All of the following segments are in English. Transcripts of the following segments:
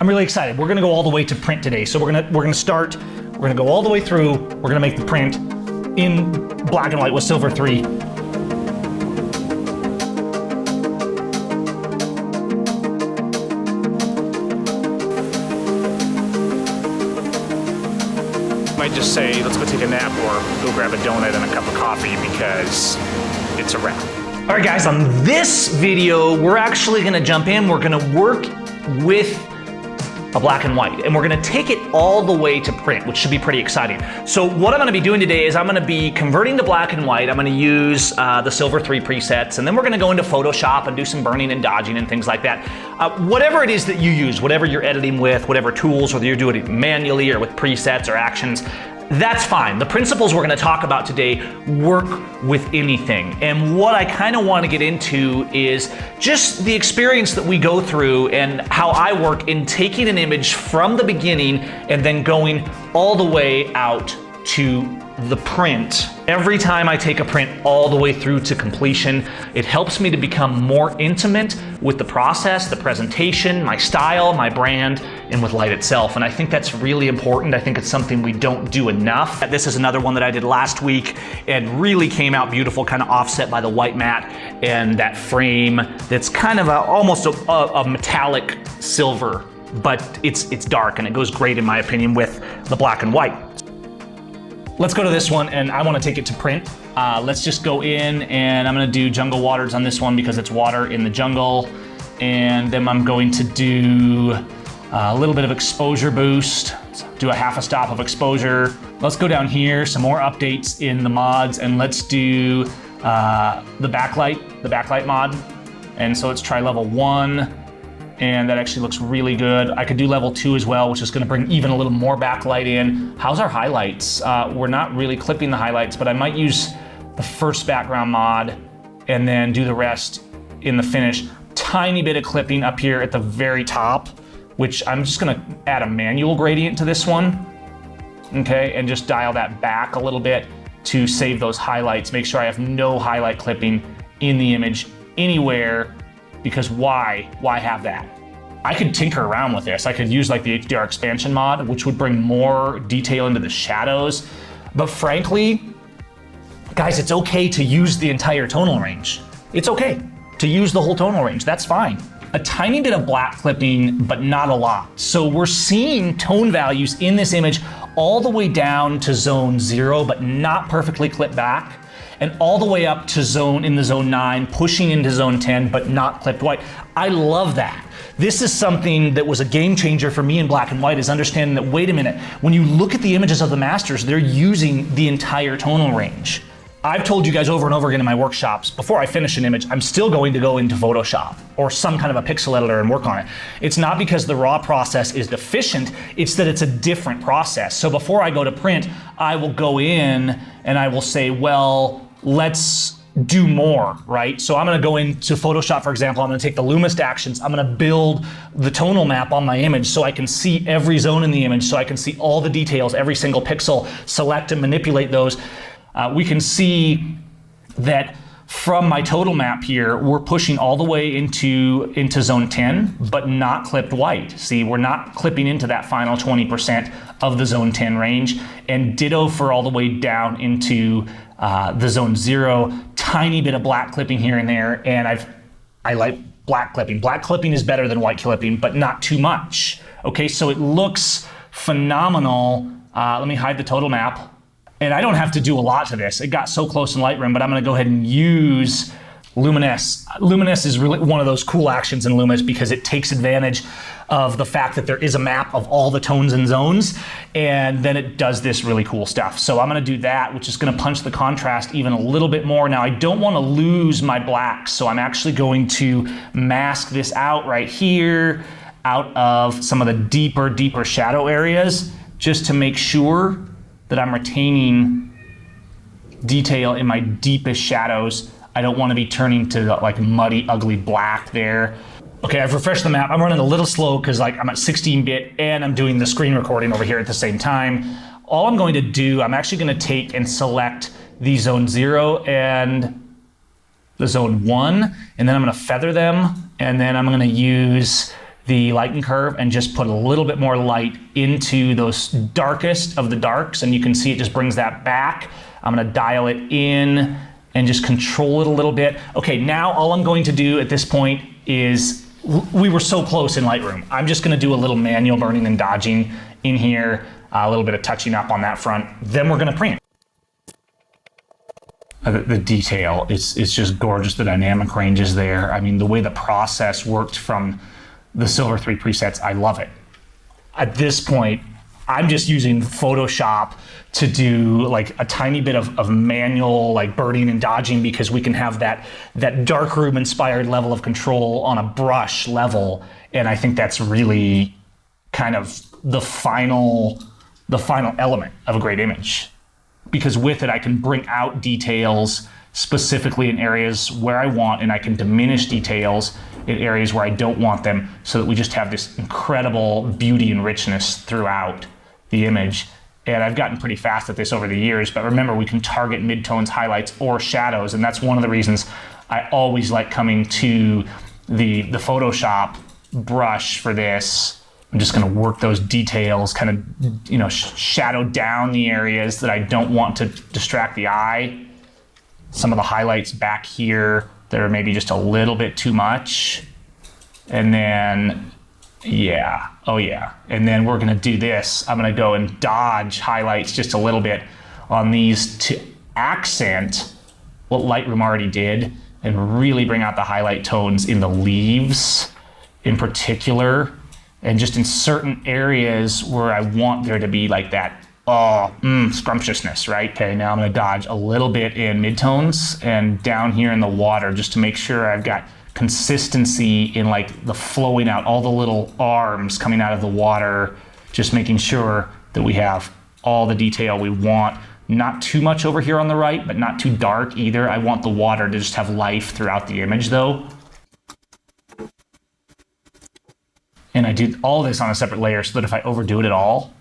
I'm really excited. We're gonna go all the way to print today. So we're gonna go all the way through. We're gonna make the print in black and white with Silver 3. Might just say, let's go take a nap or go grab a donut and a cup of coffee because it's a wrap. All right, guys, on this video, we're actually gonna jump in. We're gonna work with a black and white, and we're gonna take it all the way to print, which should be pretty exciting. So what I'm gonna be doing today is I'm gonna be converting to black and white. I'm gonna use the Silver 3 presets, and then we're gonna go into Photoshop and do some burning and dodging and things like that. Whatever it is that you use, whatever you're editing with, whatever tools, whether you're doing it manually or with presets or actions, that's fine. The principles we're gonna talk about today work with anything. And what I kind of want to get into is just the experience that we go through and how I work in taking an image from the beginning and then going all the way out to the print. Every time I take a print all the way through to completion, it helps me to become more intimate with the process, the presentation, my style, my brand, and with light itself. And I think that's really important. I think it's something we don't do enough. This is another one that I did last week and really came out beautiful, kind of offset by the white matte and that frame that's kind of almost a metallic silver, but it's dark and it goes great in my opinion with the black and white. Let's go to this one, and I want to take it to print. Let's just go in, and I'm going to do jungle waters on this one because it's water in the jungle. And then I'm going to do a little bit of exposure boost, do a half a stop of exposure. Let's go down here, some more updates in the mods, and let's do the backlight mod. And so let's try level 1. And that actually looks really good. I could do level 2 as well, which is gonna bring even a little more backlight in. How's our highlights? We're not really clipping the highlights, but I might use the first background mod and then do the rest in the finish. Tiny bit of clipping up here at the very top, which I'm just gonna add a manual gradient to this one, okay? And just dial that back a little bit to save those highlights. Make sure I have no highlight clipping in the image anywhere, because why have that? I could tinker around with this. I could use like the HDR expansion mod, which would bring more detail into the shadows. But frankly, guys, it's okay to use the entire tonal range. It's okay to use the whole tonal range, that's fine. A tiny bit of black clipping, but not a lot. So we're seeing tone values in this image all the way down to zone 0, but not perfectly clipped back, and all the way up to zone 9, pushing into zone 10, but not clipped white. I love that. This is something that was a game changer for me in black and white, is understanding that, wait a minute, when you look at the images of the masters, they're using the entire tonal range. I've told you guys over and over again in my workshops, before I finish an image, I'm still going to go into Photoshop or some kind of a pixel editor and work on it. It's not because the raw process is deficient, it's that it's a different process. So before I go to print, I will go in and I will say, well, let's do more, right? So I'm gonna go into Photoshop, for example, I'm gonna take the Lumist actions, I'm gonna build the tonal map on my image so I can see every zone in the image, so I can see all the details, every single pixel, select and manipulate those. We can see that from my total map here, we're pushing all the way into zone 10, but not clipped white. See, we're not clipping into that final 20% of the zone 10 range, and ditto for all the way down into the zone 0, tiny bit of black clipping here and there, and I like black clipping. Black clipping is better than white clipping, but not too much. Okay, so it looks phenomenal. Let me hide the total map. And I don't have to do a lot to this. It got so close in Lightroom, but I'm gonna go ahead and use Luminous. Luminous is really one of those cool actions in Luminous because it takes advantage of the fact that there is a map of all the tones and zones, and then it does this really cool stuff. So I'm gonna do that, which is gonna punch the contrast even a little bit more. Now I don't wanna lose my blacks, so I'm actually going to mask this out right here, out of some of the deeper shadow areas, just to make sure that I'm retaining detail in my deepest shadows. I don't want to be turning to like muddy, ugly black there. Okay, I've refreshed the map. I'm running a little slow because like I'm at 16-bit and I'm doing the screen recording over here at the same time. All I'm going to do, I'm actually going to take and select the zone 0 and the zone 1, and then I'm going to feather them, and then I'm going to use the lighten curve and just put a little bit more light into those darkest of the darks, and you can see it just brings that back. I'm gonna dial it in and just control it a little bit. Okay, now all I'm going to do at this point is, we were so close in Lightroom. I'm just gonna do a little manual burning and dodging in here, a little bit of touching up on that front, then we're gonna print. The detail is just gorgeous. The dynamic range is there. I mean, the way the process worked from the Silver 3 presets, I love it. At this point, I'm just using Photoshop to do like a tiny bit of manual like burning and dodging, because we can have that darkroom inspired level of control on a brush level. And I think that's really kind of the final element of a great image. Because with it, I can bring out details specifically in areas where I want, and I can diminish details in areas where I don't want them, so that we just have this incredible beauty and richness throughout the image. And I've gotten pretty fast at this over the years, but remember, we can target midtones, highlights, or shadows, and that's one of the reasons I always like coming to the Photoshop brush for this. I'm just gonna work those details, kind of, you know, shadow down the areas that I don't want to distract the eye. Some of the highlights back here that are maybe just a little bit too much. And then, yeah, oh yeah. And then we're gonna do this. I'm gonna go and dodge highlights just a little bit on these to accent what Lightroom already did, and really bring out the highlight tones in the leaves in particular. And just in certain areas where I want there to be like that, scrumptiousness, right? Okay, now I'm gonna dodge a little bit in midtones and down here in the water, just to make sure I've got consistency in like the flowing out, all the little arms coming out of the water, just making sure that we have all the detail we want. Not too much over here on the right, but not too dark either. I want the water to just have life throughout the image though. And I did all this on a separate layer so that if I overdo it at all,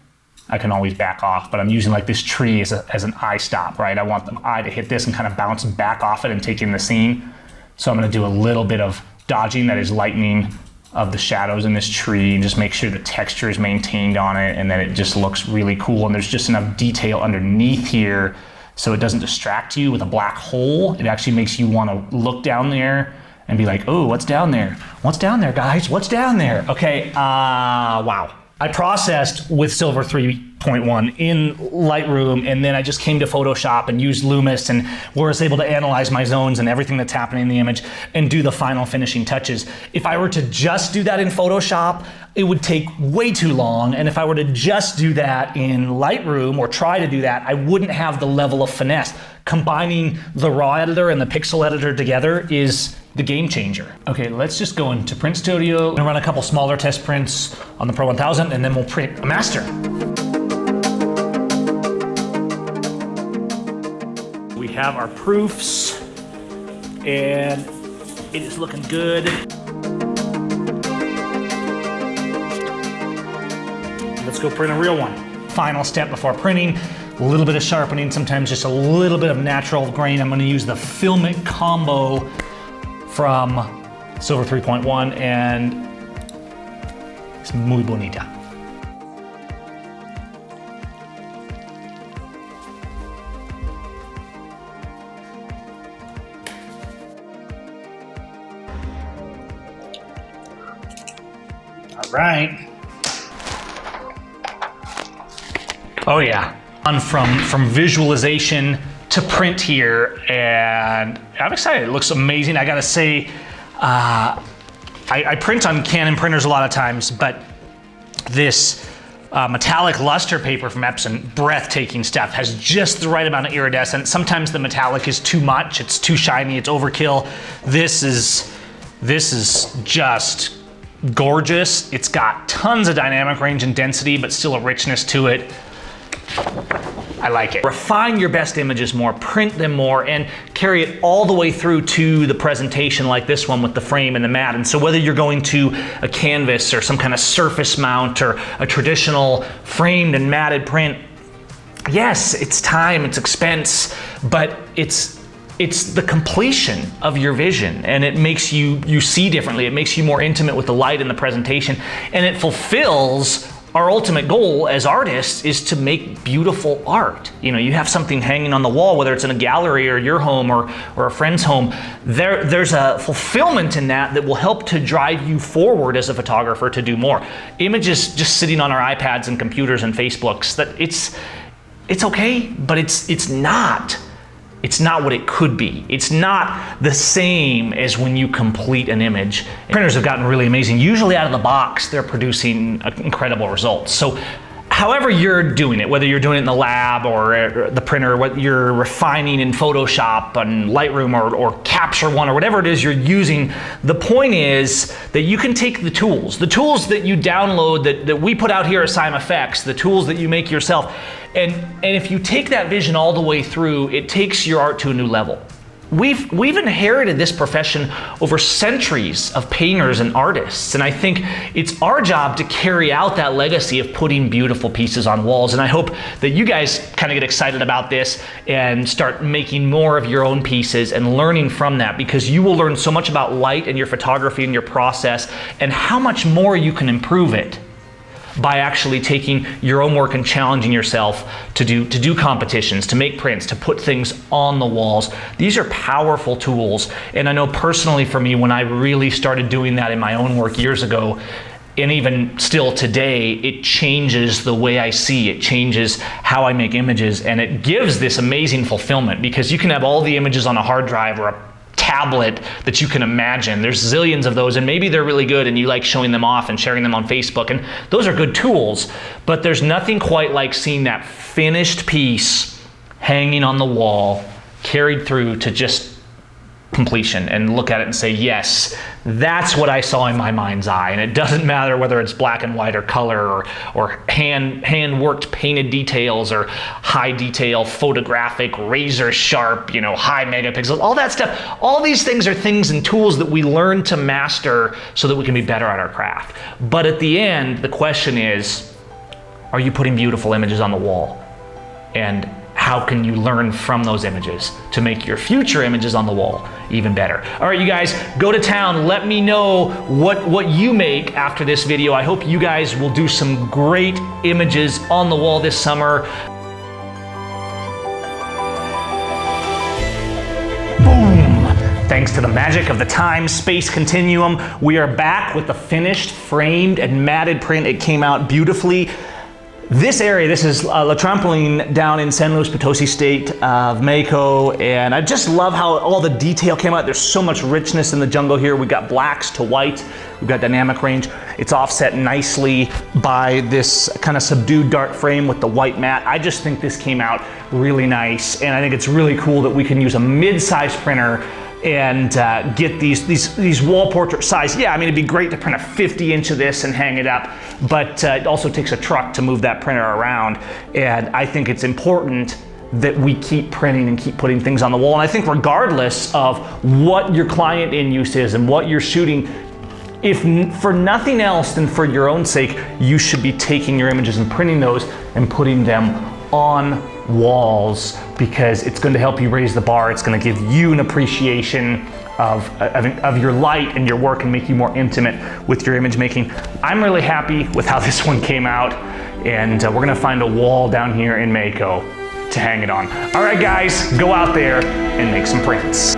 I can always back off. But I'm using like this tree as an eye stop, right? I want the eye to hit this and kind of bounce back off it and take in the scene. So I'm gonna do a little bit of dodging, that is lightening of the shadows in this tree, and just make sure the texture is maintained on it, and then it just looks really cool. And there's just enough detail underneath here so it doesn't distract you with a black hole. It actually makes you wanna look down there and be like, oh, what's down there? What's down there, guys? What's down there? Okay, wow. I processed with Silver 3.1 in Lightroom, and then I just came to Photoshop and used Loomis, and was able to analyze my zones and everything that's happening in the image and do the final finishing touches. If I were to just do that in Photoshop, it would take way too long. And if I were to just do that in Lightroom, or try to do that, I wouldn't have the level of finesse. Combining the raw editor and the pixel editor together is the game changer. Okay, let's just go into Print Studio and run a couple smaller test prints on the Pro 1000, and then we'll print a master. We have our proofs, and it is looking good. Let's go print a real one. Final step before printing, a little bit of sharpening, sometimes just a little bit of natural grain. I'm gonna use the Filmic combo from Silver 3.1, and it's muy bonita. All right. Oh yeah, from visualization to print here, and I'm excited. It looks amazing. I gotta say, I print on Canon printers a lot of times, but this metallic luster paper from Epson, breathtaking stuff, has just the right amount of iridescence. Sometimes the metallic is too much, it's too shiny, it's overkill. This is just gorgeous. It's got tons of dynamic range and density, but still a richness to it. I like it. Refine your best images more, print them more, and carry it all the way through to the presentation like this one with the frame and the mat. And so whether you're going to a canvas or some kind of surface mount or a traditional framed and matted print, yes, it's time, it's expense, but it's it's the completion of your vision, and it makes you see differently. It makes you more intimate with the light and the presentation, and it fulfills our ultimate goal as artists is to make beautiful art. You know, you have something hanging on the wall, whether it's in a gallery or your home or a friend's home, there's a fulfillment in that will help to drive you forward as a photographer to do more. Images just sitting on our iPads and computers and Facebooks, that it's okay, but it's not what it could be. It's not the same as when you complete an image. Printers have gotten really amazing. Usually out of the box, they're producing incredible results. So however you're doing it, whether you're doing it in the lab or the printer, what you're refining in Photoshop and Lightroom or Capture One or whatever it is you're using, the point is that you can take the tools that you download that we put out here at Seim Effects, the tools that you make yourself, and if you take that vision all the way through, it takes your art to a new level. We've inherited this profession over centuries of painters and artists, and I think it's our job to carry out that legacy of putting beautiful pieces on walls. And I hope that you guys kind of get excited about this and start making more of your own pieces and learning from that, because you will learn so much about light and your photography and your process and how much more you can improve it by actually taking your own work and challenging yourself to do competitions, to make prints, to put things on the walls. These are powerful tools, and I know personally for me, when I really started doing that in my own work years ago, and even still today, it changes the way I see, it changes how I make images, and it gives this amazing fulfillment, because you can have all the images on a hard drive or a tablet that you can imagine. There's zillions of those, and maybe they're really good and you like showing them off and sharing them on Facebook, and those are good tools, but there's nothing quite like seeing that finished piece hanging on the wall, carried through to just completion, and look at it and say, yes, that's what I saw in my mind's eye. And it doesn't matter whether it's black and white or color or hand worked painted details or high detail photographic razor sharp, you know, high megapixels, all that stuff. All these things are things and tools that we learn to master so that we can be better at our craft. But at the end, the question is, are you putting beautiful images on the wall? And how can you learn from those images to make your future images on the wall even better? All right, you guys, go to town. Let me know what you make after this video. I hope you guys will do some great images on the wall this summer. Boom! Thanks to the magic of the time-space continuum, we are back with the finished, framed, and matted print. It came out beautifully. This area, this is La Trampoline down in San Luis Potosi State of Mexico, and I just love how all the detail came out. There's so much richness in the jungle here. We've got blacks to white, we've got dynamic range. It's offset nicely by this kind of subdued dark frame with the white matte. I just think this came out really nice, and I think it's really cool that we can use a mid-size printer and get these wall portrait size. Yeah, I mean, it'd be great to print a 50-inch of this and hang it up, but it also takes a truck to move that printer around. And I think it's important that we keep printing and keep putting things on the wall. And I think regardless of what your client end use is and what you're shooting, if for nothing else than for your own sake, you should be taking your images and printing those and putting them on walls, because it's going to help you raise the bar. It's going to give you an appreciation of your light and your work and make you more intimate with your image making. I'm really happy with how this one came out, and we're going to find a wall down here in Mexico to hang it on. All right, guys, go out there and make some prints.